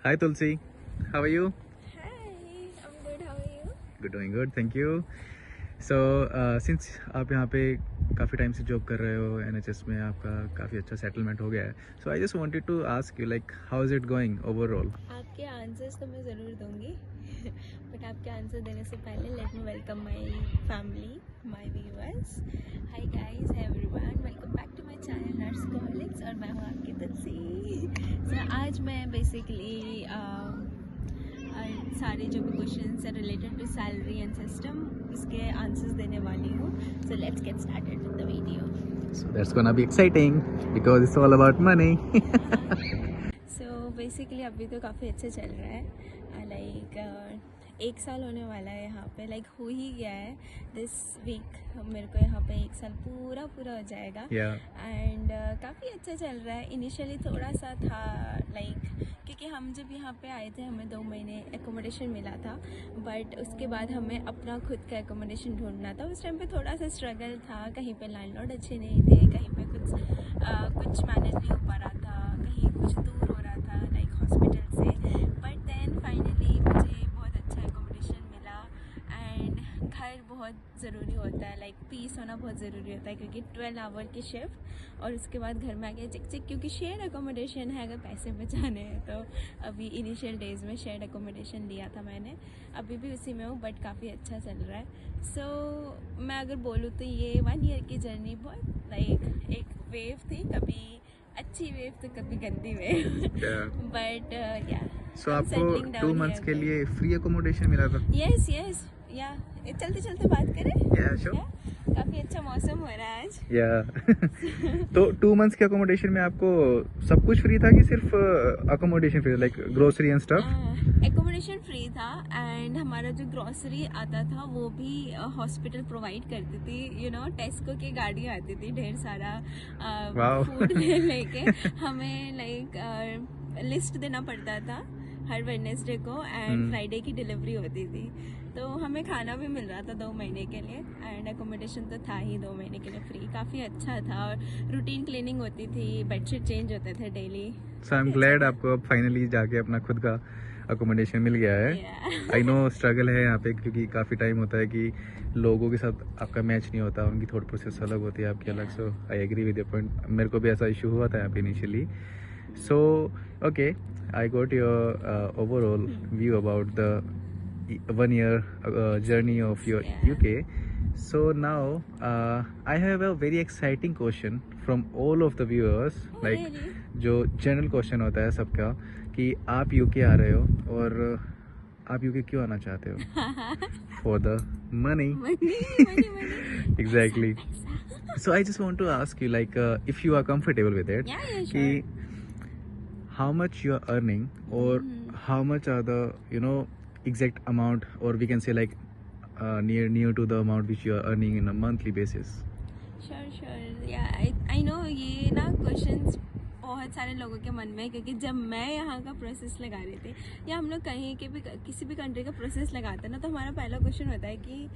Hi Tulsi, how are you? Hi, I'm good. How are you? Good, doing good, thank you. So since आप यहाँ पे काफ़ी time से job कर रहे हो NHS में आपका काफ़ी अच्छा सेटलमेंट हो गया है. So I just wanted to ask you like how is it going overall? आपके आंसर्स तो मैं ज़रूर दूंगी बट आपके आंसर देने से पहले let me welcome my family, my viewers. Hi guys, hi everyone, welcome back to my channel nurse Colix और मैं हूँ आपकी तुलसी. सो आज मैं बेसिकली सारे जो भी क्वेश्चंस है related to salary and system इसके आंसर्स देने वाली हूँ. So let's get started with the video. So that's gonna be exciting because it's all about money. So basically अभी तो काफ़ी अच्छा चल रहा है. लाइक 1 साल होने वाला है यहाँ पे. लाइक हो ही गया है दिस वीक. मेरे को यहाँ पे 1 साल पूरा हो जाएगा. Yeah. एंड काफ़ी अच्छा चल रहा है. इनिशियली थोड़ा सा था लाइक क्योंकि हम जब यहाँ पे आए थे हमें 2 महीने एकोमोडेशन मिला था बट उसके बाद हमें अपना खुद का एकोमोडेशन ढूंढना था. उस टाइम पे थोड़ा सा स्ट्रगल था. कहीं पे लैंडलॉर्ड अच्छे नहीं थे, कहीं पे कुछ मैनेज नहीं हो पा रहा था, कहीं कुछ दूर हो रहा था लाइक हॉस्पिटल से. बट देन फाइनली मुझे बहुत अच्छा एकोमोडेशन मिला. एंड घर बहुत ज़रूरी होता है, लाइक पीस होना बहुत ज़रूरी होता है क्योंकि 12 आवर की शिफ्ट और उसके बाद घर में आके चिक चिक क्योंकि शेयर एकोमोडेशन है. अगर पैसे बचाने हैं तो अभी इनिशियल डेज़ में शेयर एकोमोडेशन लिया था मैंने. अभी भी उसी में हूँ बट काफ़ी अच्छा चल रहा है. सो मैं अगर बोलूँ तो ये 1 ईयर की जर्नी बहुत लाइक एक वेव थी. कभी अच्छी वेव तो कभी गंदी वेव. बट या So आपको 2 months के लिए फ्री एकोमोडेशन मिला था? यस या चलते चलते बात करें. Yeah, sure. काफ़ी अच्छा मौसम हो रहा है आज. Yeah. तो 2 months के अकोमोडेशन में आपको सब कुछ फ्री था कि सिर्फ accommodation free, like grocery and stuff? Accommodation free था एंड हमारा जो ग्रोसरी आता था वो भी हॉस्पिटल प्रोवाइड करती थी. टेस्को की गाड़ी आती थी ढेर सारा फूड लेके. हमें लाइक लिस्ट देना पड़ता था हर वेडनेसडे को एंड फ्राइडे की डिलीवरी होती थी. तो हमें खाना भी मिल रहा था 2 महीने के लिए एंड एकोमोडेशन तो था ही 2 महीने के लिए फ्री. काफ़ी अच्छा था और रूटीन क्लीनिंग होती थी, बेडशीट चेंज होते थे daily. So I am glad आपको अब फाइनली जाके अपना खुद का अकोमोडेशन मिल गया है. आई नो स्ट्रगल है यहाँ पे क्योंकि काफ़ी टाइम होता है कि लोगों के साथ आपका मैच नहीं होता, उनकी थॉट प्रोसेस अलग होती है, आपकी अलग. So I agree with your point. मेरे को भी ऐसा इशू हुआ था यहाँ पे initially. So okay, I got your overall view about the 1 year journey of your UK. So now I have a very exciting question from all of the viewers. Like really? जो general question होता है सबका कि आप UK आ रहे हो और आप UK क्यों आना चाहते हो? For the money. money. Exactly. So I just want to ask you like if you are comfortable with it. Yeah, sure. कि how much you are earning or how much are the exact amount, or we can say like near to the amount which you are earning in a monthly basis? Sure. Yeah, I know ये ना questions बहुत सारे लोगों के मन में है क्योंकि जब मैं यहाँ का प्रोसेस लगा रही थी या हम लोग कहीं के भी किसी भी कंट्री का प्रोसेस लगाते हैं ना तो हमारा पहला क्वेश्चन होता है कि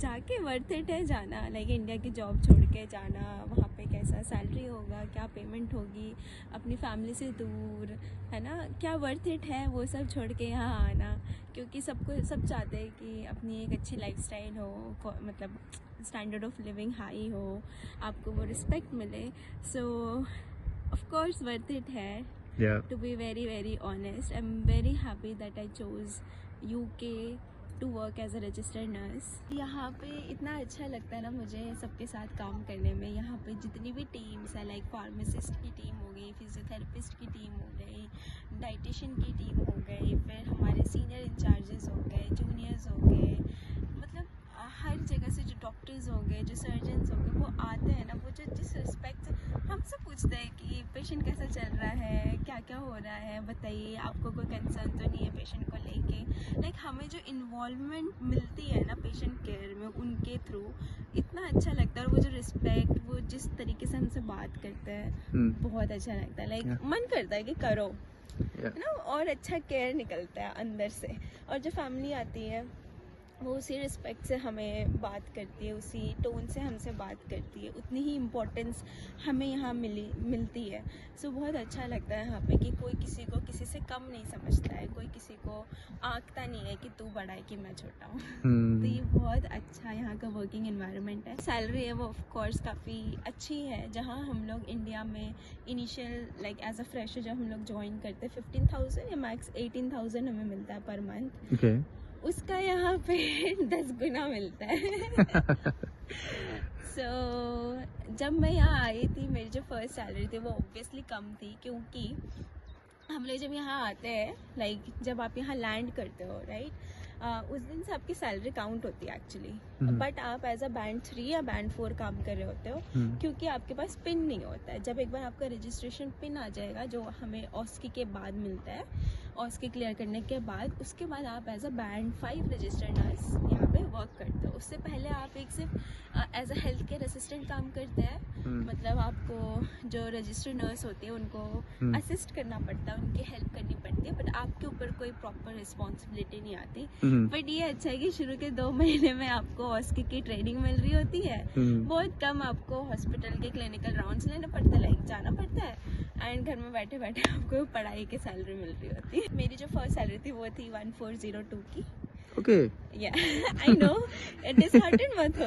जाके वर्थ इट है जाना. लाइक इंडिया की जॉब छोड़ के जाना, वहाँ पे कैसा सैलरी होगा, क्या पेमेंट होगी, अपनी फैमिली से दूर, है ना, क्या वर्थ इट है वो सब छोड़ के यहाँ आना. क्योंकि सब चाहते हैं कि अपनी एक अच्छी लाइफस्टाइल हो, मतलब स्टैंडर्ड ऑफ लिविंग हाई हो, आपको वो रिस्पेक्ट मिले. So of course worth it है. To be very very honest, I am very happy that I chose UK to work as a registered nurse. यहाँ पे इतना अच्छा लगता है ना मुझे सबके साथ काम करने में. यहाँ पे जितनी भी टीम्स है लाइक फार्मासिस्ट की टीम हो गई, फिजियोथेरेपिस्ट की टीम हो गई, डाइटिशियन की टीम हो गई, फिर हमारे सीनियर इंचार्जेस हो गए, जूनियर्स हो गए, मतलब हर जगह से जो डॉक्टर्स हो गए, जो सर्जन्स हो गए, वो आते हैं ना, वो जो जिस रिस्पेक्ट हमसे पूछते हैं कि पेशेंट कैसा चल रहा है, क्या क्या हो रहा है, बताइए, आपको कोई कंसर्न तो नहीं है पेशेंट को लेके. लाइक हमें जो इन्वॉल्वमेंट मिलती है ना पेशेंट केयर में उनके थ्रू, इतना अच्छा लगता है. और वो जो रिस्पेक्ट, वो जिस तरीके से हमसे बात करते हैं बहुत अच्छा लगता है. लाइक मन करता है कि करो, है ना, और अच्छा केयर निकलता है अंदर से. और जो फैमिली आती है वो उसी रिस्पेक्ट से हमें बात करती है, उसी टोन से हमसे बात करती है, उतनी ही इम्पोर्टेंस हमें यहाँ मिलती है। सो बहुत अच्छा लगता है यहाँ पे कि कोई किसी को किसी से कम नहीं समझता है, कोई किसी को आंकता नहीं है कि तू बड़ा है कि मैं छोटा हूँ। तो ये बहुत अच्छा यहाँ का वर्किंग एनवायरनमेंट है। सैलरी है वो ऑफ कोर्स काफ़ी अच्छी है। जहाँ हम लोग इंडिया में initial like as a fresher जब हम लोग ज्वाइन करते हैं 15,000 या मैक्स 18,000 हमें मिलता है पर मंथ। ओके। उसका यहाँ पे 10 गुना मिलता है। जब मैं यहाँ आई थी मेरी जो फर्स्ट सैलरी थी वो ऑब्वियसली कम थी, क्योंकि हम लोग जब यहाँ आते हैं लाइक जब आप यहाँ लैंड करते हो राइट, उस दिन से आपकी सैलरी काउंट होती है एक्चुअली, बट आप एज अ बैंड 3 या बैंड 4 काम कर रहे होते हो, क्योंकि आपके पास पिन नहीं होता है। जब एक बार आपका रजिस्ट्रेशन पिन आ जाएगा जो हमें ऑस्की के बाद मिलता है, ऑस्की क्लियर करने के बाद, उसके बाद आप as a band 5 registered nurse यहाँ पे वर्क करते हो। उससे पहले आप एक सिर्फ as a health care assistant काम करते हैं, मतलब आपको जो रजिस्टर्ड नर्स होती है उनको असिस्ट करना पड़ता है, उनकी हेल्प करनी पड़ती है, बट आपके ऊपर कोई प्रॉपर रिस्पॉन्सिबिलिटी नहीं आती। बट ये अच्छा है कि शुरू के 2 महीने में आपको ऑस्की की ट्रेनिंग मिल रही होती है, बहुत कम आपको हॉस्पिटल के क्लिनिकल राउंड्स लेने पड़ते हैं, लाइक जाना पड़ता है, एंड घर में बैठे बैठे आपको पढ़ाई की सैलरी मिल रही होती है। मेरी जो फर्स्ट सैलरी थी वो थी 1402 की। ओके। या आई नो डिसहार्टेंड मत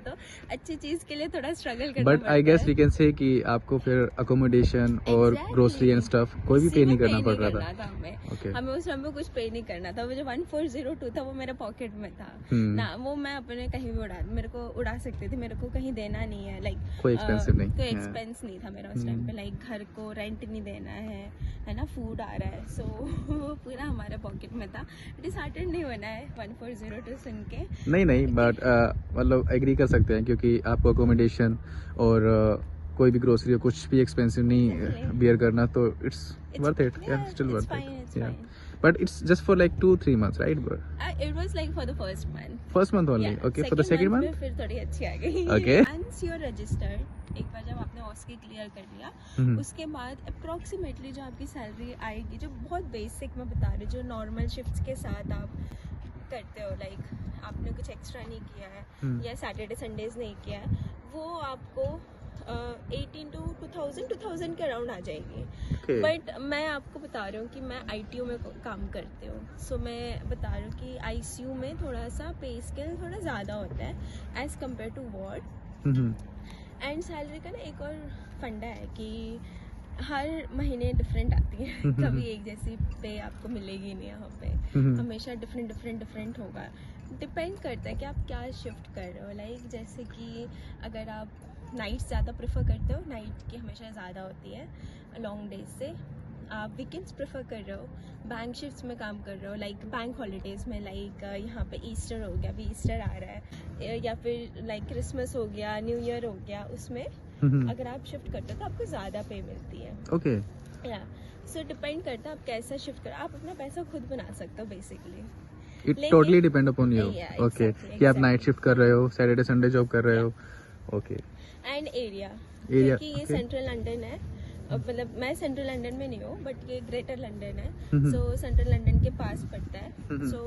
हो, अच्छी चीज के लिए थोड़ा स्ट्रगल करना but I guess we can say कि आपको फिर अकोमोडेशन और ग्रोसरी एंड स्टफ कोई भी पे नहीं करना पड़ रहा था। हमें उस समय कुछ पे नहीं करना था। वो जो 1402 था वो मेरे पॉकेट में था ना, वो मैं अपने कहीं भी मेरे को उड़ा सकती थी, मेरे को कहीं देना नहीं है, लाइक कोई एक्सपेंसिव नहीं, कोई एक्सपेंस नहीं था मेरा उस टाइम पे, लाइक घर को रेंट नहीं देना है ना, फूड आ रहा है, सो वो पूरा हमारे पॉकेट में था। डिसहार्टेंड नहीं होना है 1402 सुन के। नहीं बट मतलब एग्री कर सकते हैं, क्योंकि आपको अकोमोडेशन और कोई भी ग्रोसरी और कुछ भी एक्सपेंसिव नहीं बियर करना, तो it's worth it, still worth it, but it's just for like 2-3 months, right? It was like for the first month only. yeah. Okay, for the second month फिर थोड़ी अच्छी आ गई। Okay. Once you're registered, एक बार जब आपने ऑस्की clear कर लिया, उसके बाद अप्रोक्सीमेटली जो आपकी सैलरी आएगी, जो बहुत बेसिक मैं बता रही हूँ, जो नॉर्मल शिफ्ट्स के साथ आप करते हो, लाइक आपने कुछ एक्स्ट्रा नहीं किया है या सैटरडे संडेज नहीं किया है, वो आपको 18 to 2000 के अराउंड आ जाएगी। बट मैं आपको बता रही हूँ कि मैं ITU में काम करती हूँ, सो मैं बता रही हूँ कि ICU में थोड़ा सा पे स्केल थोड़ा ज़्यादा होता है as compare to ward. And salary का ना एक और फंडा है कि हर महीने डिफरेंट आती है, कभी एक जैसी पे आपको मिलेगी नहीं यहाँ पे, हमेशा डिफरेंट होगा। डिपेंड करता है कि आप क्या शिफ्ट कर रहे हो, लाइक जैसे कि अगर आप नाइट्स ज़्यादा प्रेफर करते हो, नाइट की हमेशा ज़्यादा होती है लॉन्ग डेज से, आप वीकेंड्स प्रेफर कर रहे हो, बैंक शिफ्ट्स में काम कर रहे हो, लाइक बैंक हॉलीडेज़ में, लाइक यहाँ पे ईस्टर हो गया, अभी ईस्टर आ रहा है, या फिर लाइक क्रिसमस हो गया, न्यू ईयर हो गया, उसमें अगर आप शिफ्ट करते हो तो आपको ज़्यादा पे मिलती है। ओके। या सो डिपेंड करता है आप कैसा शिफ्ट करो, आप अपना पैसा खुद बना सकते हो basically. It totally depend upon you. Okay, कि आप नाइट शिफ्ट कर रहे हो, सैटरडे संडे जॉब कर रहे हो। ओके। एंड एरिया, क्योंकि ये सेंट्रल लंदन है, मतलब मैं सेंट्रल लंदन में नहीं हूँ बट ये ग्रेटर लंदन है, सो सेंट्रल लंदन के पास पड़ता है, सो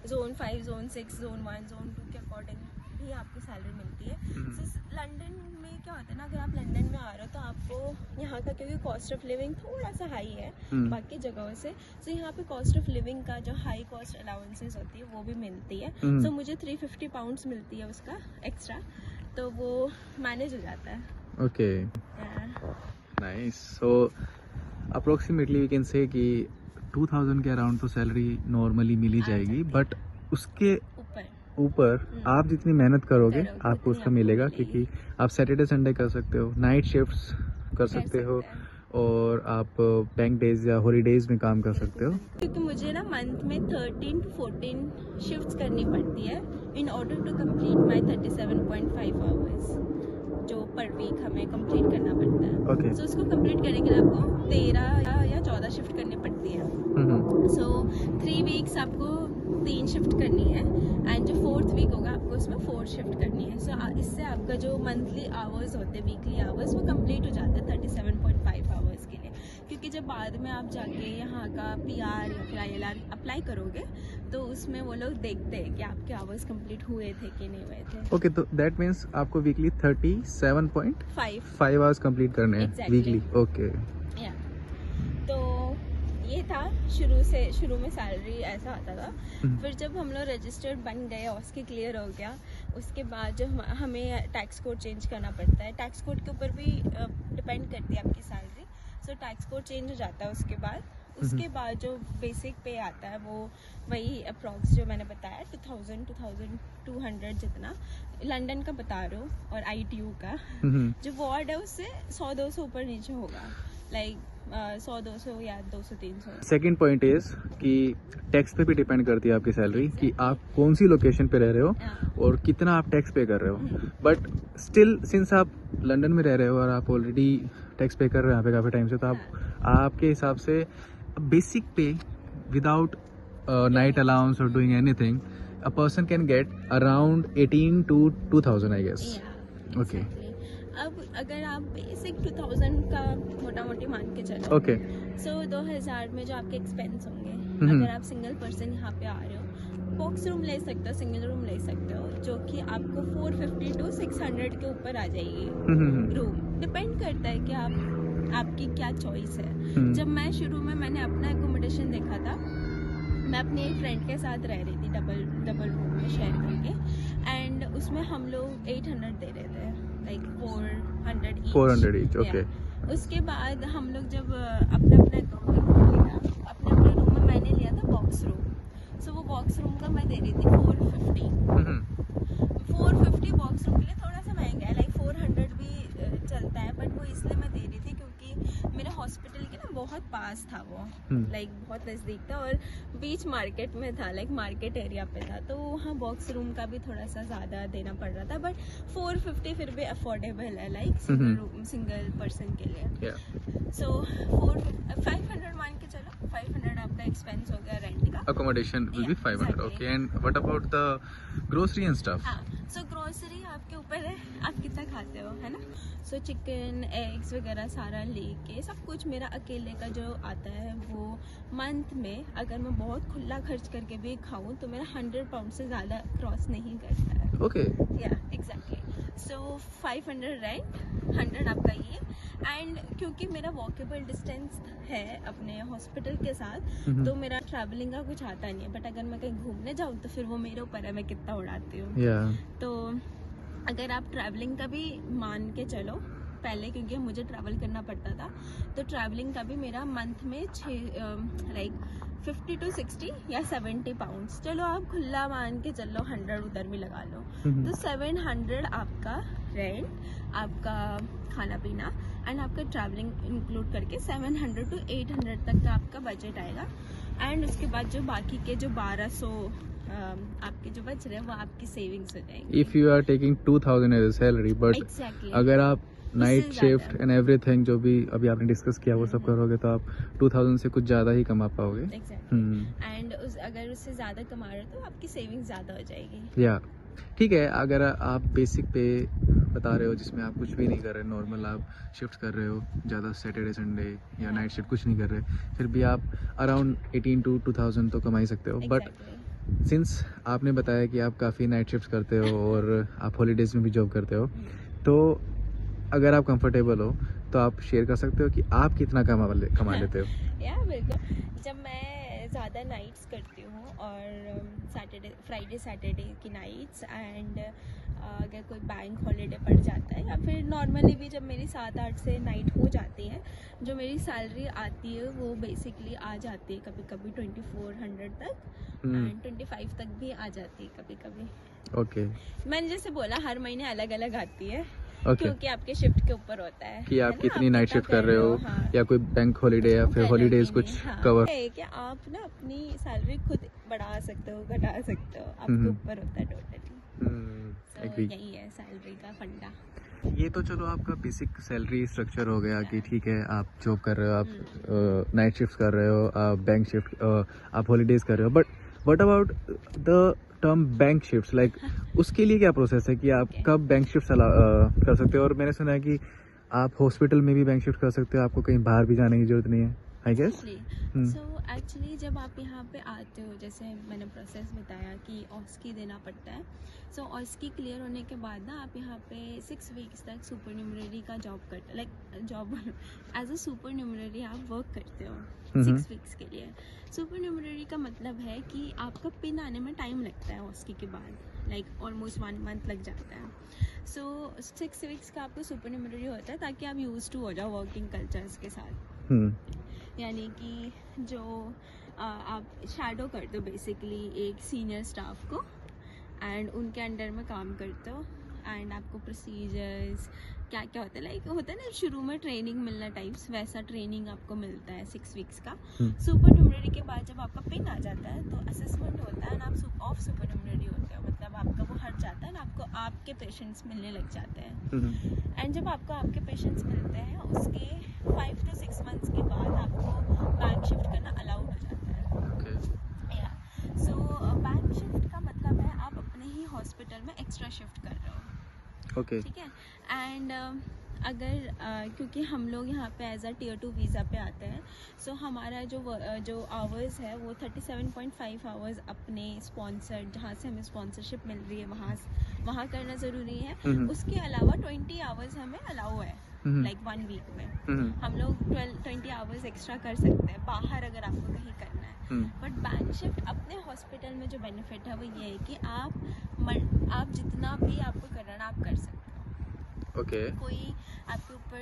जोन 5, जोन 6, जोन 1, जोन 2 के अकॉर्डिंग ही आपको सैलरी मिलती है। सो लंदन में क्या होता है ना, अगर आप लंदन में आ रहे हो तो आपको यहाँ का, क्योंकि कॉस्ट ऑफ लिविंग थोड़ा सा हाई है बाकी जगहों से, सो यहाँ पे कॉस्ट ऑफ लिविंग का जो हाई कॉस्ट अलाउंसेस होती है वो भी मिलती है। सो मुझे 350 पाउंड्स मिलती है उसका एक्स्ट्रा, तो वो मैनेज हो जाता है। Okay, nice. So approximately we can say कि 2000 के अराउंड तो सैलरी नॉर्मली मिल ही जाएगी, बट उसके ऊपर आप जितनी मेहनत करोगे आपको उसका मिलेगा, क्योंकि आप सैटरडे संडे कर सकते हो, नाइट शिफ्ट्स कर सकते हो, और आप बैंक डेज या हॉलीडेज में काम कर सकते हो। क्योंकि मुझे ना मंथ में 13 to 14 शिफ्ट्स करनी पड़ती है in order to complete my 37.5 hours जो पर वीक हमें कंप्लीट करना पड़ता है। Okay. So, उसको कंप्लीट करने के लिए आपको 13 या 14 शिफ्ट करनी पड़ती है। सो 3 वीक्स आपको 3 शिफ्ट करनी है, एंड जो 4th वीक होगा आपको उसमें 4 शिफ्ट करनी है। सो इससे आपका जो मंथली आवर्स होते हैं, वीकली आवर्स, वो कंप्लीट हो जाते हैं 37.5 आवर्स के लिए, क्योंकि जब बाद में आप जाके यहाँ का PR या फिर ILR अप्लाई करोगे तो उसमें वो लोग देखते हैं कि आपके आवर्स कंप्लीट हुए थे कि नहीं हुए थे। ओके, तो दैट मीन्स आपको वीकली 37.5 5 आवर्स कंप्लीट करने हैं Exactly. वीकली। ओके, या तो ये था शुरू में सैलरी ऐसा आता था। फिर जब हम लोग रजिस्टर्ड बन गए, उसके क्लियर हो गया, उसके बाद जो हमें टैक्स कोड चेंज करना पड़ता है, टैक्स कोड के ऊपर भी डिपेंड करती है आपकी salary. So tax code change हो जाता है उसके बाद जो बेसिक पे आता है वो वही अप्रॉक्स जो मैंने बताया 2200 जितना लंदन का बता रहा हूँ, और ITU का जो वार्ड है उससे 100-200 ऊपर नीचे होगा, लाइक 100-200 या 200-300। सेकंड पॉइंट इज कि टैक्स पे भी डिपेंड करती है आपकी सैलरी कि आप कौन सी लोकेशन पे रह रहे हो और कितना आप टैक्स पे कर रहे हो। बट स्टिल सिंस आप लंदन में रह रहे हो और आप ऑलरेडी टैक्स पे कर रहे हो यहाँ पे काफ़ी टाइम से, तो आपके हिसाब से basic pay without night allowance और doing anything a person can get around 18 to 2000 I guess. Okay, अब अगर आप बेसिक 2000 का मोटा मोटी मान के चलो, ओके, सो 2000 में जो आपके एक्सपेंस होंगे, अगर आप सिंगल पर्सन यहाँ पे आ रहे हो, बॉक्स रूम ले सकते हो, सिंगल रूम ले सकते हो, जो कि आपको 450 to 600 के ऊपर आ जाएगी रूम। डिपेंड करता है कि आपकी क्या चॉइस है। जब मैं शुरू में मैंने अपना एकोमोडेशन देखा था, मैं अपने एक फ्रेंड के साथ रह रही थी डबल रूम में शेयर करके, एंड उसमें हम लोग 800 दे रहे थे, लाइक 400 ईच। ओके, उसके बाद हम लोग जब अपने अपने रूम में मैंने लिया था बॉक्स रूम। सो वो बॉक्स रूम का मैं दे रही थी 450 बॉक्स रूम के लिए थोड़ा सा महंगा है, लाइक 400 भी चलता है, बट वो इसलिए मैं दे रही थी क्योंकि मेरे हॉस्पिटल के ना बहुत पास था वो, लाइक बहुत नज़दीक था और बीच मार्केट में था, लाइक मार्केट एरिया पे था, तो वहाँ बॉक्स रूम का भी थोड़ा सा ज़्यादा देना पड़ रहा था। बट 450 फिर भी अफोर्डेबल है, लाइक सिंगल पर्सन के लिए। सो 500 मान के चलो, 500 आपका एक्सपेंस हो गया रेंट का। accommodation will be 500. exactly. Okay, and what about the grocery and stuff? हाँ, सो ग्रोसरी आपके ऊपर है, आप कितना खाते हो, है ना। सो चिकन एग्स वगैरह सारा लेके सब कुछ मेरा अकेले का जो आता है वो मंथ में अगर मैं बहुत खुला खर्च करके भी खाऊं तो मेरा 100 पाउंड से ज़्यादा क्रॉस नहीं करता है। Okay. या एग्जैक्टली। सो 500 रेंट, 100 आपका ये, एंड क्योंकि मेरा वॉकेबल डिस्टेंस है अपने हॉस्पिटल के साथ, तो मेरा ट्रैवलिंग का कुछ आता नहीं है। बट अगर मैं कहीं घूमने जाऊँ तो फिर वो मेरे ऊपर है, मैं कितना उड़ाती हूँ। Yeah. तो अगर आप ट्रैवलिंग का भी मान के चलो पहले, क्योंकि मुझे ट्रैवल करना पड़ता था, तो ट्रैवलिंग का भी मेरा मंथ में 50 to 60 या 70 पाउंड्स, चलो आप खुला मान के चलो 100 उधर भी लगा लो, तो 700 आपका रेंट, आपका खाना पीना एंड आपका ट्रैवलिंग इंक्लूड करके 700 to 800 तक का आपका बजट आएगा। एंड उसके बाद जो बाकी के जो 1200 आपके जो बच रहे हैं वो आपकी सेविंग्स हो जाएंगी। If you are taking 2000 as a salary, but Exactly. अगर आप नाइट शिफ्ट एंड एवरीथिंग जो भी अभी आपने डिस्कस किया वो सब करोगे तो आप 2000 से कुछ ज़्यादा ही कमा पाओगे। एग्जैक्टली। एंड अगर उससे ज़्यादा कमा रहे हो तो आपकी सेविंग्स ज़्यादा हो जाएगी। या ठीक है, अगर आप बेसिक पे बता रहे हो जिसमें आप कुछ भी नहीं कर रहे, नॉर्मल आप शिफ्ट कर रहे हो, ज़्यादा सैटरडे संडे या नाइट शिफ्ट कुछ नहीं कर रहे, फिर भी आप अराउंड 18 to 2000 तो कमा ही सकते हो। बट सिंस आपने बताया कि आप काफ़ी नाइट शिफ्ट करते हो और आप हॉलीडेज़ में भी जॉब करते हो, तो अगर आप कंफर्टेबल हो तो आप शेयर कर सकते हो कि आप कितना कमा लेते हो। या बिल्कुल, जब मैं ज़्यादा नाइट्स करती हूँ और फ्राइडे सैटरडे की नाइट्स, एंड अगर कोई बैंक हॉलीडे पड़ जाता है या फिर नॉर्मली भी जब मेरी 7-8 से नाइट हो जाती है, जो मेरी सैलरी आती है वो बेसिकली आ जाती है कभी कभी 2400 तक एंड 25 तक भी आ जाती है कभी कभी। ओके, मैंने जैसे बोला हर महीने अलग अलग आती है। Okay. क्योंकि आपके शिफ्ट के ऊपर होता है कि आप ना, कितनी आप नाइट कितना शिफ्ट कर रहे हो, हाँ। या कोई बैंक हॉलीडे या फिर हॉलीडेज कुछ कवर है कि आप ना अपनी सैलरी खुद बढ़ा सकते हो, घटा सकते हो, आपके ऊपर होता है टोटली। तो यही है सैलरी का फंडा। ये तो चलो आपका बेसिक सैलरी स्ट्रक्चर हो गया कि ठीक है आप जॉब कर रहे हो, आप नाइट शिफ्ट कर रहे हो, आप बैंक शिफ्ट, आप हॉलीडेज कर रहे हो, but what about the term bank shifts, like उसके लिए क्या प्रोसेस है कि आप कब बैंक शिफ्ट कर सकते हो? और मैंने सुना है कि आप हॉस्पिटल में भी बैंक शिफ्ट कर सकते हो, आपको कहीं बाहर भी जाने की जरूरत नहीं है, आई गेस। सो एक्चुअली जब आप यहाँ पे आते हो, जैसे मैंने प्रोसेस बताया कि ऑस्की देना पड़ता है। सो ऑस्की क्लियर होने के बाद ना आप यहाँ पे 6 वीक्स तक सुपर न्यूमररी का जॉब करते, like job as a supernumerary आप वर्क करते हो 6 वीक्स के लिए। सुपर न्यूमररी का मतलब है कि आपका पिन आने में टाइम लगता है ऑस्की के बाद, लाइक ऑलमोस्ट 1 मंथ लग जाता है। सो 6 वीक्स का आपको सुपर न्यूमररी होता है ताकि आप यूज टू हो जाओ वर्किंग कल्चर्स के साथ। यानी कि जो आप शैडो करते हो बेसिकली एक सीनियर स्टाफ को, एंड उनके अंडर में काम करते हो, एंड आपको प्रोसीजर्स क्या क्या होता है, लाइक होता है ना शुरू में ट्रेनिंग मिलना टाइप्स, वैसा ट्रेनिंग आपको मिलता है 6 वीक्स का। सुपर न्यूमररी के बाद जब आपका पिन आ जाता है तो असेसमेंट होता है, आप ऑफ सुपर न्यूमररी होते हो, मतलब आपका वो हट जाता है ना, आपको आपके पेशेंट्स मिलने लग जाते हैं। एंड जब आपको आपके पेशेंट्स मिलते हैं उसके 5 to 6 मंथ्स के बाद आपको बैंक शिफ्ट करना अलाउड हो जाता है। या सो बैंक शिफ्ट का मतलब है आप अपने ही हॉस्पिटल में एक्स्ट्रा शिफ्ट कर रहे हो, ठीक है। एंड अगर क्योंकि हम लोग यहाँ पे एज अ Tier 2 वीज़ा पे आते हैं, सो हमारा जो आवर्स है वो 37.5 आवर्स अपने स्पॉन्सर, जहाँ से हमें स्पॉन्सरशिप मिल रही है वहाँ करना ज़रूरी है। उसके अलावा 20 आवर्स हमें अलाउ है, लाइक 1 वीक में हम लोग 20 आवर्स एक्स्ट्रा कर सकते हैं बाहर अगर आपको कहीं करना है। बट बैंक शिफ्ट अपने हॉस्पिटल में जो बेनिफिट है वो ये है कि आप जितना भी आपको करना है आप कर सकते हो। कोई आपके ऊपर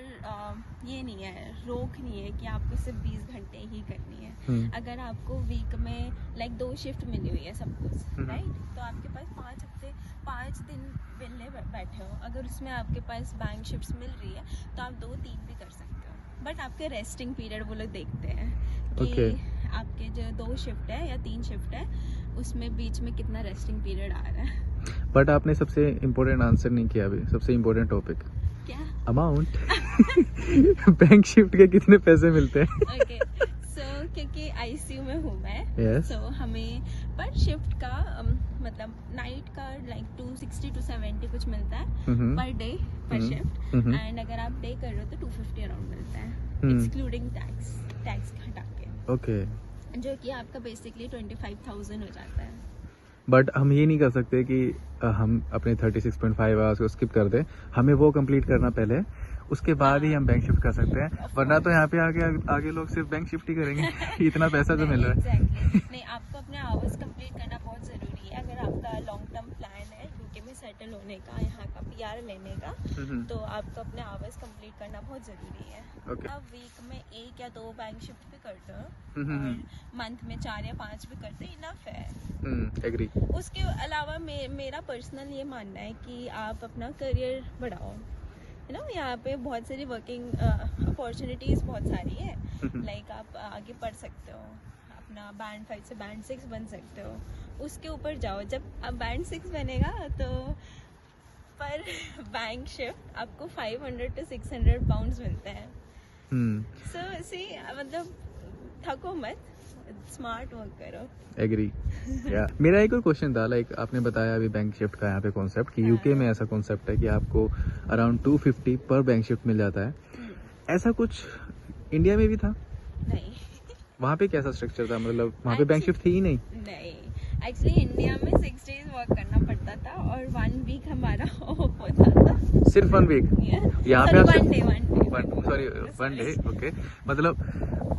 ये नहीं है, रोक नहीं है कि आपको सिर्फ 20 घंटे ही करनी है। अगर आपको वीक में लाइक 2 शिफ्ट मिली हुई है सपोज, राइट, तो आपके पास 5 दिन मिलने बैठे हो, अगर उसमें आपके पास बैंक शिफ्ट्स मिल रही है तो आप 2-3 भी कर सकते हो। बट आपके रेस्टिंग पीरियड वो लोग देखते हैं कि आपके जो 2 शिफ्ट है या 3 शिफ्ट है उसमें बीच में कितना रेस्टिंग पीरियड आ रहा है। बट आपने सबसे इम्पोर्टेंट आंसर नहीं किया अभी, सबसे इम्पोर्टेंट टॉपिक क्या, अमाउंट। बैंक शिफ्ट के कितने पैसे मिलते हैं? ओके, सो क्योंकि आईसीयू में हूँ मैं, yes. सो हमें पर शिफ्ट का मतलब नाइट का लाइक 260 to 70 कुछ मिलता है पर डे पर शिफ्ट, एंड अगर आप डे कर रहे हो तो 250 अराउंड मिलता है एक्सक्लूडिंग टैक्स हटा के, जो कि आपका बेसिकली 25,000 हो जाता है। बट हम ये नहीं कर सकते कि हम अपने 36.5 आवर्स को स्किप कर दें, हमें वो कंप्लीट करना पहले, उसके बाद ही हम बैंक शिफ्ट कर सकते हैं, वरना तो यहाँ पे आगे लोग सिर्फ बैंक शिफ्ट ही करेंगे। इतना पैसा जो मिल रहा है। नहीं, आपको अपने आवर्स कंप्लीट करना बहुत ज़रूरी है। अगर आपका लॉन्ग टर्म प्लान है यूके में सेटल होने का, यहाँ का PR लेने का, तो आपको अपने आवर्स कंप्लीट करना बहुत ज़रूरी है। आप वीक में 1 या 2 बैंक शिफ्ट भी करते हो और मंथ में 4 या 5 भी करते, इनफ है। एग्री। उसके अलावा मेरा पर्सनल ये मानना है कि आप अपना करियर बढ़ाओ, यू नो, यहाँ पे बहुत सारी वर्किंग अपॉर्चुनिटीज़ बहुत सारी है, लाइक आप आगे पढ़ सकते हो, अपना बैंड 5 से बैंड 6 बन सकते हो, उसके ऊपर जाओ। जब अब बैंड 6 बनेगा तो पर बैंक शिफ्ट आपको 500 to 600 पाउंड्स मिलते हैं। सो सी मतलब थको मत, स्मार्ट वर्क करो। एग्री। या मेरा एक और क्वेश्चन था, लाइक आपने बताया अभी बैंक शिफ्ट का यहाँ पे कॉन्सेप्ट कि यूके में ऐसा कॉन्सेप्ट है कि आपको अराउंड 250 पर बैंक शिफ्ट मिल जाता है, ऐसा कुछ इंडिया में भी था? नहीं। वहाँ पे कैसा स्ट्रक्चर था, मतलब वहाँ पे बैंक शिफ्ट थी ही नहीं? नहीं, एक्चुअली इंडिया में 6 डेज वर्क करना पड़ता था और 1 वीक हमारा ऑफ होता था। सिर्फ 1 वीक? यहाँ पे 1 डे ओके, मतलब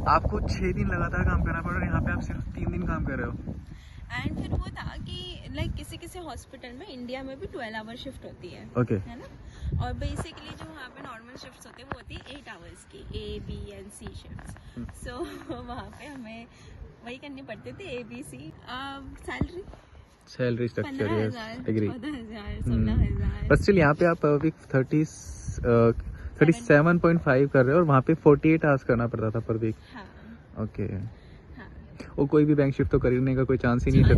आपको 6 दिन लगातार काम करना पड़ रहा है, यहाँ पे आप सिर्फ 3 दिन काम कर रहे हो। एंड फिर वो था कि लाइक किसी हॉस्पिटल में इंडिया में भी 12 आवर शिफ्ट होती है, है ना, और बेसिकली जो वहाँ पे नॉर्मल शिफ्ट्स होती है वो होती है 8 आवर्स की, A, B and C shifts. So वहाँ पे हमें वही करनी पड़ती थी, ABC। Salary structure, 15,000, agree, 14,000, 16,000। But still यहाँ पे आप पर वीक 37.5 कर रहे हो और वहाँ पे 48 आवर्स करना पड़ता था पर वीक। हाँ, ओके। वो कोई भी बैंक शिफ्ट तो करने का कोई चांस ही नहीं था।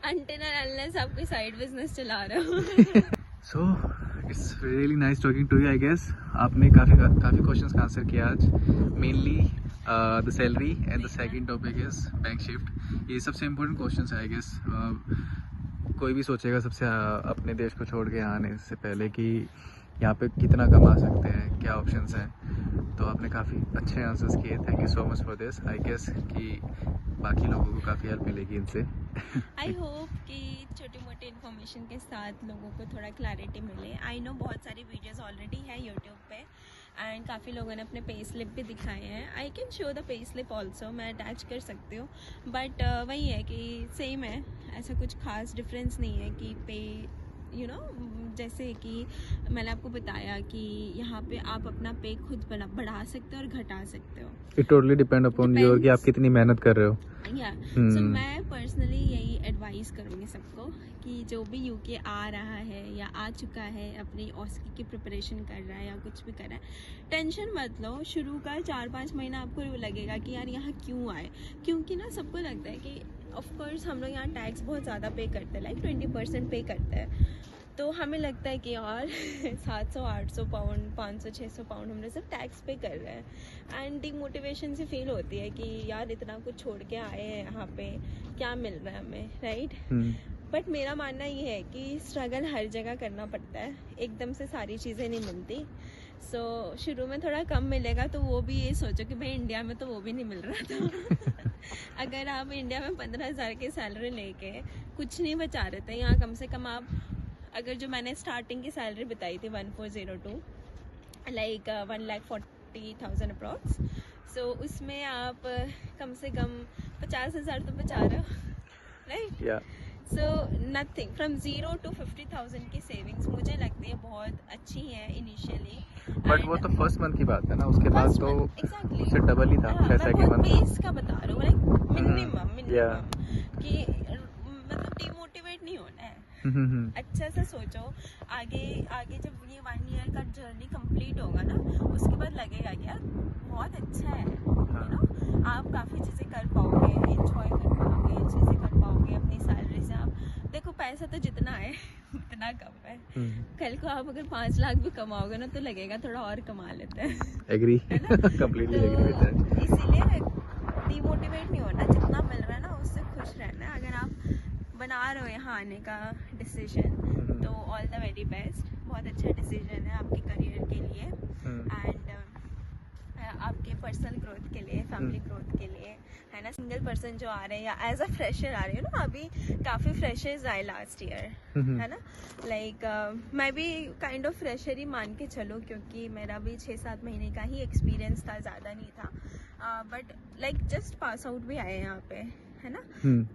Until and unless आप कोई साइड बिजनेस चला रहे हो। So it's really nice talking to you, I guess आपने काफ़ी क्वेश्चंस का आंसर किया आज, mainly the salary and the second topic is bank shift. ये सबसे इम्पोर्टेंट क्वेश्चंस है आई गेस। कोई भी सोचेगा सबसे अपने देश को छोड़ के आने से पहले कि यहाँ पे कितना कमा सकते हैं, क्या ऑप्शंस हैं। तो आपने काफ़ी अच्छे आंसर्स किए, thank you so much for this. I guess कि बाकी लोगों को काफ़ी हेल्प मिलेगी इनसे। आई होप कि छोटी मोटी इन्फॉर्मेशन के साथ लोगों को थोड़ा क्लैरिटी मिले। आई नो बहुत सारी वीडियोस ऑलरेडी है यूट्यूब पे एंड काफ़ी लोगों ने अपने पे स्लिप भी दिखाए हैं। I can show the pay slip also, मैं अटैच कर सकती हूँ, बट वही है कि सेम है, ऐसा कुछ खास डिफरेंस नहीं है कि पे जैसे कि मैंने आपको बताया कि यहाँ पे आप अपना पे खुद बढ़ा सकते हो और घटा सकते हो। It totally depend upon your कि आप कितनी मेहनत कर रहे हो। सो मैं पर्सनली यही एडवाइस करूँगी सबको कि जो भी यूके आ रहा है या आ चुका है, अपनी ऑस्की की प्रिपरेशन कर रहा है या कुछ भी कर रहा है, टेंशन मत लो। शुरू का 4-5 महीना आपको लगेगा कि यार यहाँ क्यों आए, क्योंकि ना सबको लगता है कि ऑफ कोर्स हम लोग यहाँ टैक्स बहुत ज़्यादा पे करते हैं, लाइक 20% पे करते हैं। तो हमें लगता है कि यार 700-800 पाउंड 500-600 पाउंड हम लोग सब टैक्स पे कर रहे हैं एंड डिमोटिवेशन से फील होती है कि यार इतना कुछ छोड़ के आए हैं यहाँ पे, क्या मिल रहा है हमें, राइट। बट मेरा मानना ये है कि स्ट्रगल हर जगह करना पड़ता है, एकदम से सारी चीज़ें नहीं मिलती। सो शुरू में थोड़ा कम मिलेगा तो वो भी ये सोचो कि भाई इंडिया में तो वो भी नहीं मिल रहा था। अगर आप इंडिया में 15,000 की सैलरी लेके कुछ नहीं बचा रहे थे, यहाँ कम से कम आप अगर जो मैंने स्टार्टिंग की सैलरी बताई थी 1402 लाइक 1,40,000 अप्रॉक्स, सो उसमें आप कम से कम 50,000 तो बचा रहे हो, right. So nothing from 0 to 50,000 की सेविंग्स मुझे लगती है बहुत अच्छी है इनिशियली। बट वो तो फर्स्ट मंथ की बात है ना, उसके बाद तो exactly. उससे डबल ही था। मैं बहुत बेस का बता रहा हूँ, लाइक मिनिमम कि मतलब डिमोटिवेट नहीं होना है। अच्छा से सोचो, आगे जब ये 1 ईयर का जर्नी कंप्लीट होगा ना, उसके बाद लगेगा कि यार बहुत अच्छा है, आप काफ़ी चीज़ें कर पाओगे, एंजॉय कर पाओगे, चीज़ें कर पाओगे अपनी सैलरी से। आप देखो पैसा तो जितना है उतना कम है। कल को आप अगर 5 लाख भी कमाओगे ना तो लगेगा थोड़ा और कमा लेते हैं। Agree, completely agree with that. इसीलिए डिमोटिवेट नहीं होना, जितना मिल रहा है ना उससे खुश रहना है। अगर आप बना रहे हो यहाँ आने का डिसीजन तो ऑल द वेरी बेस्ट, बहुत अच्छा डिसीजन है आपके करियर के लिए एंड आपके पर्सनल ग्रोथ के लिए, फैमिली ग्रोथ के लिए, है ना। सिंगल पर्सन जो आ रहे हैं या एज अ फ्रेशर आ रहे हो ना, अभी काफ़ी फ्रेशर्स आए लास्ट ईयर, है ना। लाइक मैं भी काइंड ऑफ फ्रेशर ही मान के चलो, क्योंकि मेरा भी 6-7 महीने का ही एक्सपीरियंस था, ज़्यादा नहीं था। But like just pass out भी आए यहाँ पे, है ना।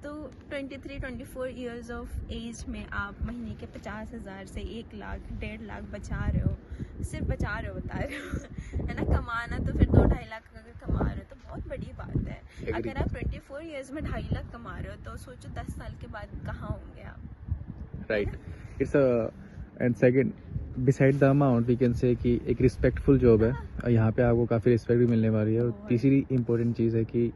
तो 23-24 इयर्स ऑफ एज में आप महीने के 50,000 से 1 लाख 1.5 लाख बचा रहे हो, सिर्फ बचा रहे हो, बता रहे हो, है ना। कमाना तो फिर 2-2.5 लाख अगर कमा रहे हो तो बहुत बड़ी बात है। अगर आप 24 इयर्स में 2.5 लाख कमा रहे हो तो सोचो 10 साल के बाद कहाँ होंगे आप, right. It's and second beside the amount we can say कि एक रिस्पेक्टफुल जॉब है और यहाँ पे आपको काफ़ी रिस्पेक्ट भी मिलने वाली है। और तीसरी इम्पोर्टेंट चीज़ है कि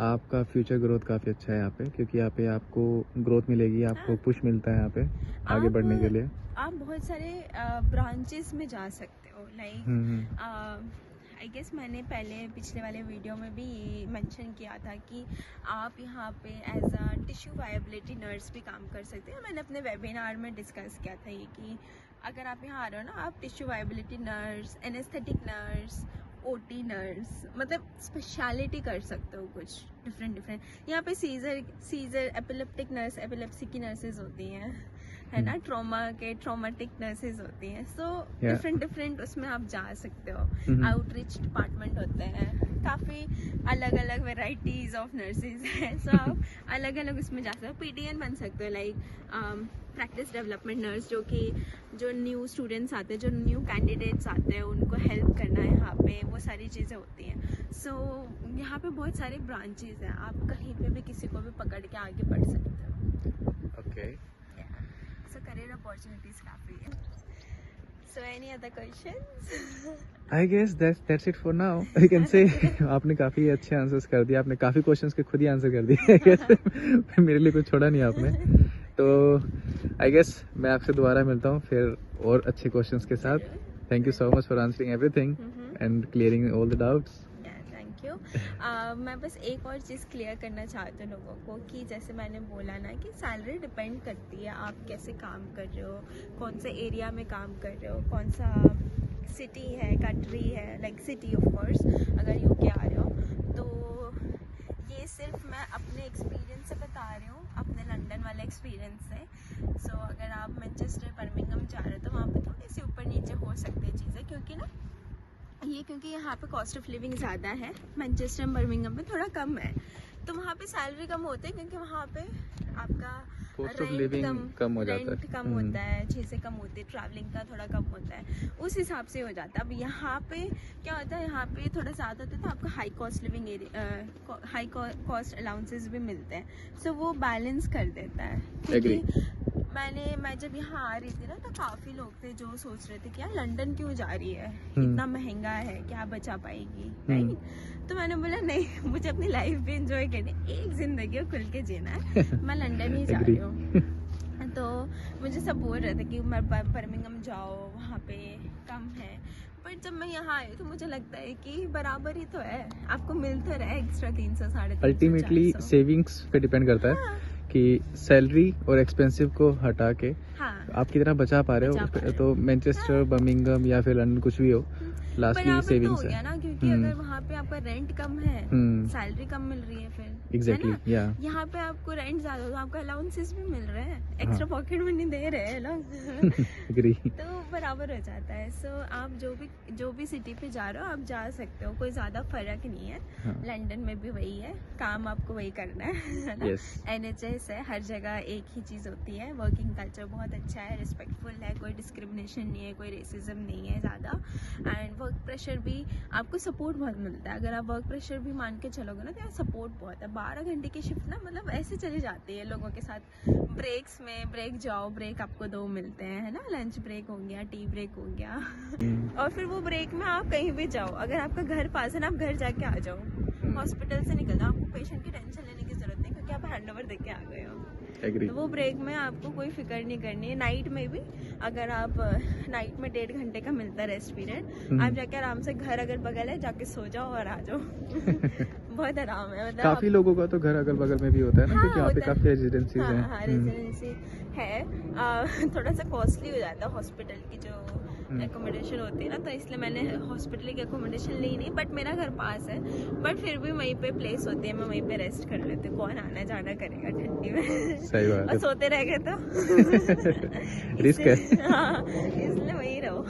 आपका फ्यूचर ग्रोथ काफ़ी अच्छा है यहाँ पे, क्योंकि यहाँ पे आपको ग्रोथ मिलेगी, आपको पुश मिलता है यहाँ पे आगे बढ़ने के लिए। आप बहुत सारे ब्रांचेस में जा सकते हो, लाइक आई गेस मैंने पहले पिछले वाले वीडियो में भी मेंशन किया था कि आप यहाँ पे as a tissue viability nurse भी काम कर सकते हैं। मैंने अपने वेबिनार में डिस्कस किया था ये कि अगर आप यहाँ आ रहे हो ना, आप tissue viability nurse, anaesthetic nurse, OT nurse, मतलब स्पेशलिटी कर सकते हो कुछ डिफरेंट। यहाँ पे सीजर एपिलेप्टिक नर्स, एपिलेप्सी की नर्सेज होती हैं, है ना। ट्रॉमेटिक नर्सेज होती हैं। सो डिफरेंट उसमें आप जा सकते हो। आउटरीच डिपार्टमेंट होते हैं, काफ़ी अलग अलग वेराइटीज ऑफ नर्सेज हैं। सो आप अलग अलग उसमें जा सकते हो। पीटीएन बन सकते हो, लाइक प्रैक्टिस डेवलपमेंट नर्स, जो न्यू स्टूडेंट्स आते हैं, जो न्यू कैंडिडेट्स आते हैं, उनको हेल्प करना है यहाँ पे, वो सारी चीज़ें होती हैं। सो यहाँ पे बहुत सारे ब्रांचेज हैं, आप कहीं पे भी किसी को भी पकड़ के आगे बढ़ सकते हो। ओके, सो करियर अपॉर्चुनिटीज काफ़ी है। So any other questions? I guess that's it for now, I can say. आपने काफ़ी अच्छे आंसर्स कर दिए, आपने काफ़ी क्वेश्चंस के खुद ही आंसर कर दिए। मेरे लिए कुछ छोड़ा नहीं आपने। तो आई गेस मैं आपसे दोबारा मिलता हूँ फिर और अच्छे क्वेश्चंस के साथ। Thank you so much for answering everything and clearing all the doubts. Thank thank you. मैं बस एक और चीज़ क्लियर करना चाहती हूँ लोगों को कि जैसे मैंने बोला ना कि सैलरी डिपेंड करती है आप कैसे काम कर रहे हो, कौन से एरिया में काम कर रहे हो, कौन सा सिटी है, कंट्री है, लाइक सिटी ऑफ कोर्स अगर यूके आ रहे हो तो। ये सिर्फ मैं अपने एक्सपीरियंस से बता रही हूँ, अपने लंदन वाले एक्सपीरियंस से। सो अगर आप मैनचेस्टर बर्मिंघम जा रहे हो तो वहाँ पे थोड़ी सी ऊपर नीचे हो सकती है चीज़ें, क्योंकि यहाँ पे कॉस्ट ऑफ लिविंग ज़्यादा है, मैनचेस्टर बर्मिंघम में थोड़ा कम है, तो वहाँ पे सैलरी कम होती है क्योंकि वहाँ पे आपका कॉस्ट ऑफ लिविंग कम हो जाता है, रेंट कम होता है, चीज़ें कम होती है, ट्रैवलिंग का थोड़ा कम होता है, उस हिसाब से हो जाता है। अब यहाँ पे क्या होता है, यहाँ पे थोड़ा ज़्यादा होता है तो आपको high cost living area, high cost allowances भी मिलते हैं, सो वो बैलेंस कर देता है। क्योंकि मैं जब यहाँ आ रही थी ना तो काफ़ी लोग थे जो सोच रहे थे कि यार लंदन क्यों जा रही है, इतना महंगा है, क्या बचा पाएगी, राइट। तो मैंने बोला नहीं, मुझे अपनी लाइफ भी एंजॉय करनी, एक ज़िंदगी खुल के जीना है, मैं लंदन ही जा रही हूँ। तो मुझे सब बोल रहे थे कि मैं बर्मिंघम जाओ, वहाँ पे कम है, बट जब मैं यहाँ आई तो मुझे लगता है कि बराबर ही तो है, आपको मिल तो रहा है एक्स्ट्रा 300 350। अल्टीमेटली सेविंग्स पे डिपेंड करता है कि सैलरी और एक्सपेंसिव को हटा के आप कितना बचा पा रहे हो। तो मैनचेस्टर बर्मिंघम या फिर लंदन कुछ भी हो, लास्टली सेविंग्स है ना, क्योंकि अगर वहाँ पे आपका रेंट कम है, सैलरी कम मिल रही है, फिर एग्जैक्टली यहाँ पे आपको रेंट ज्यादा, तो आपको अलाउंसेस भी मिल रहे हैं, एक्स्ट्रा पॉकेट मनी दे रहे हैं लोग। तो बराबर हो जाता है। सो आप जो भी सिटी पे जा रहे हो आप जा सकते हो, कोई ज्यादा फर्क नहीं है। लंदन में भी वही है, काम आपको वही करना है ना। NHS है, हर जगह एक ही चीज होती है, वर्किंग कल्चर बहुत अच्छा है, रिस्पेक्टफुल है, कोई डिस्क्रिमिनेशन नहीं है, कोई रेसिज्म नहीं है ज़्यादा, एंड वर्क प्रेशर भी आपको सपोर्ट बहुत मिलता है। अगर आप वर्क प्रेशर भी मान के चलोगे ना तो यार सपोर्ट बहुत है। 12 घंटे की शिफ्ट ना मतलब ऐसे चली जाती है लोगों के साथ, ब्रेक्स में ब्रेक जाओ, ब्रेक आपको 2 मिलते हैं, है ना, लंच ब्रेक हो गया, टी ब्रेक हो गया, और फिर वो ब्रेक में आप कहीं भी जाओ, अगर आपका घर पास है ना आप घर जाके आ जाओ, हॉस्पिटल से निकल जाओ, आपको पेशेंट की टेंशन लेने की जरूरत नहीं क्योंकि आप हैंडओवर दे के आ गए हो। तो वो ब्रेक में आपको कोई फिक्र नहीं करनी है। नाइट में भी अगर आप नाइट में 1.5 घंटे का मिलता है रेस्ट पीरियड, आप जाके आराम से घर अगर बगल है जाके सो जाओ और आ जाओ। बहुत आराम है, मतलब काफी लोगों का तो घर अगल बगल में भी होता है ना, क्योंकि यहाँ पे काफी रेजिडेंसीज हैं। हाँ, रेजिडेंसी है, थोड़ा सा कॉस्टली हो जाता है हॉस्पिटल की जो एकोमोडेशन होती है ना, तो इसलिए मैंने हॉस्पिटल की एकोमोडेशन ली नहीं, बट मेरा घर पास है, बट फिर भी वहीं पे प्लेस होती है, मैं वहीं पे रेस्ट कर लेती हूँ। कौन आना जाना करेगा ठंडी में, सही बात है, और सोते रह गए तो रिस्क है। हाँ, इसलिए वहीं रहो।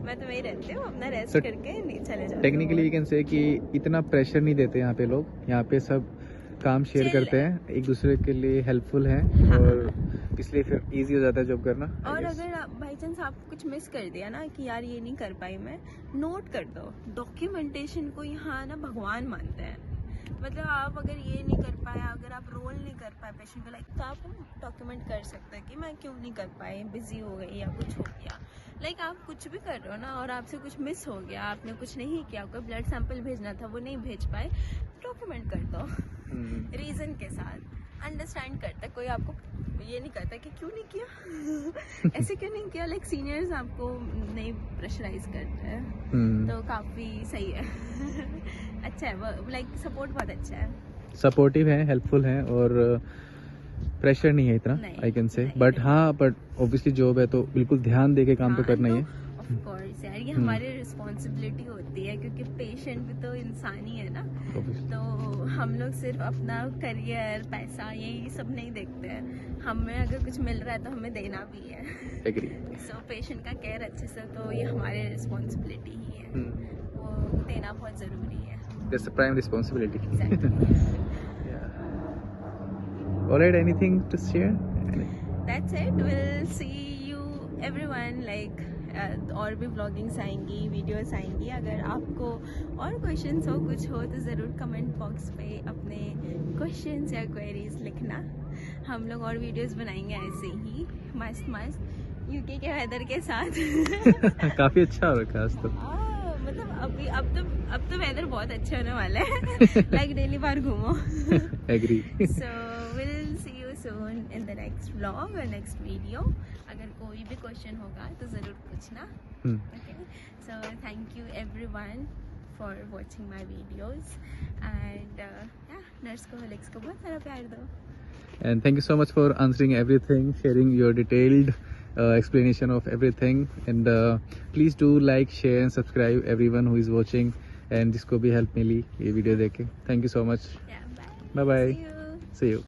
मैं तो वहीं रहती हूँ, अपना रेस्ट करके नहीं चले जाती। टेक्निकली वी कैन से कि इतना प्रेशर नहीं देते यहाँ पे लोग, यहाँ पे सब काम शेयर करते हैं, एक दूसरे के लिए हेल्पफुल हैं, और इसलिए फिर इजी हो जाता है जॉब करना। और अगर बाई चांस आप कुछ मिस कर दिया ना कि यार ये नहीं कर पाई मैं, नोट कर दो। डॉक्यूमेंटेशन को यहाँ ना भगवान मानते हैं, मतलब आप अगर ये नहीं कर पाया, अगर आप रोल नहीं कर पाए पेशेंट को, लाइक, तो आप डॉक्यूमेंट कर सकते हैं कि मैं क्यों नहीं कर पाई, बिजी हो गई या कुछ हो गया। लाइक आप कुछ भी कर रहे हो ना और आपसे कुछ मिस हो गया, आपने कुछ नहीं किया, कोई ब्लड सैंपल भेजना था वो नहीं भेज पाए, डॉक्यूमेंट कर दो रीजन के साथ। अंडरस्टैंड करता है कोई, आपको ये नहीं करता कि क्यों नहीं किया, ऐसे क्यों नहीं किया, लाइक सीनियर्स आपको नहीं प्रेशराइज करते हैं, तो काफ़ी सही है। अच्छा है वो, लाइक सपोर्ट बहुत अच्छा है, सपोर्टिव है, हेल्पफुल है, और प्रेशर नहीं है इतना, आई कैन से। बट हाँ, बट ऑब्वियसली जॉब है तो बिल्कुल ध्यान दे के काम तो करना ही है। ऑफ कोर्स यार, ये हमारी रिस्पॉन्सिबिलिटी होती है क्योंकि पेशेंट भी तो इंसान ही है ना, तो हम लोग सिर्फ अपना करियर, पैसा, यही सब नहीं देखते हैं, हमें अगर कुछ मिल रहा है तो हमें देना भी है। सो पेशेंट का केयर अच्छे से, तो ये हमारी रिस्पॉन्सिबिलिटी ही है, वो देना बहुत ज़रूरी है। That's the prime responsibility. Exactly. Yeah. Alright, anything to share? That's it. We'll see you everyone. Like और भी व्लॉगिंग्स आएंगी, वीडियोस आएंगी। अगर आपको और क्वेश्चंस हो, कुछ हो, तो ज़रूर कमेंट बॉक्स पे अपने क्वेश्चंस या क्वेरीज लिखना। हम लोग और वीडियोस बनाएंगे ऐसे ही मस्त मस्त यूके के वेदर के साथ। काफ़ी अच्छा हो रखा है आज तो, मतलब अब तो वेदर बहुत अच्छा होने वाला है। लाइक डेली बार घूमो। Agree. So will see you soon in the next vlog और नेक्स्ट वीडियो। अगर कोई भी क्वेश्चन होगा तो ज़रूर पूछना। Okay, so thank you everyone for watching my videos. And yeah, Nursecoholics को बहुत सारा प्यार दो. And thank you so much for answering everything, sharing your detailed explanation of everything. And please do like, share and subscribe everyone who is watching and जिसको भी help मिली ये video देख के. Thank you so much. Yeah, bye. Bye bye. See you. See you.